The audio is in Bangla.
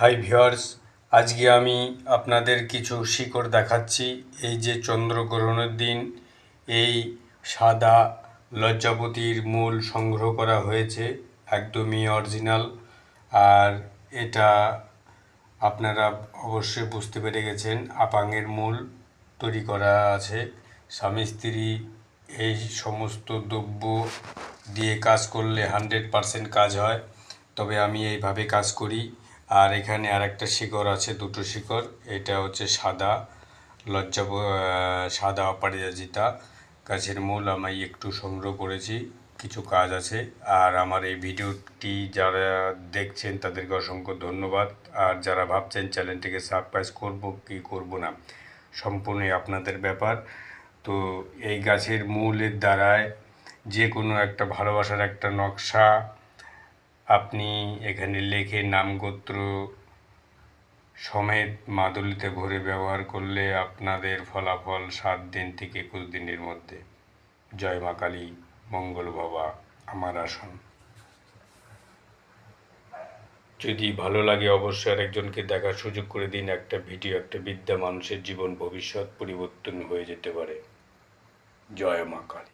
হাই ভিউয়ার্স, আজকে আমি আপনাদের কিছু শিকড় দেখাচ্ছি। এই যে চন্দ্রগ্রহণের দিন এই সাদা লজ্জাপতির মূল সংগ্রহ করা হয়েছে, একদমই অরিজিনাল। আর এটা আপনারা অবশ্যই বুঝতে পেরে গেছেন, আপাঙের মূল তৈরি করা আছে। স্বামী স্ত্রী এই সমস্ত দ্রব্য দিয়ে কাজ করলে 100% কাজ হয়, তবে আমি এইভাবে কাজ করি। আর এখানে আরেকটা শিকড় আছে, দুটো শিকড়। এটা হচ্ছে সাদা অপরাজিতা গাছের মূল আমি একটু সংগ্রহ করেছি, কিছু কাজ আছে। আর আমার এই ভিডিওটি যারা দেখছেন তাদেরকে অসংখ্য ধন্যবাদ। আর যারা ভাবছেন চ্যানেলটিকে সাবস্ক্রাইব করব কি করব না, সম্পূর্ণই আপনাদের ব্যাপার। তো এই গাছের মূলের দ্বারায় যে কোনো একটা ভালোবাসার একটা নকশা আপনি এখানে লিখে নামগোত্র সমেত মাদুলিতে ভরে ব্যবহার করলে আপনাদের ফলাফল 7 দিন থেকে 21 দিনের মধ্যে। জয় মা কালী, মঙ্গল ভবা আমার আসন। যদি ভালো লাগে অবশ্যই আরেকজনকে দেখার সুযোগ করে দিন। একটা ভিডিও, একটা বিদ্যা মানুষের জীবন ভবিষ্যৎ পরিবর্তন হয়ে যেতে পারে। জয় মা কালী।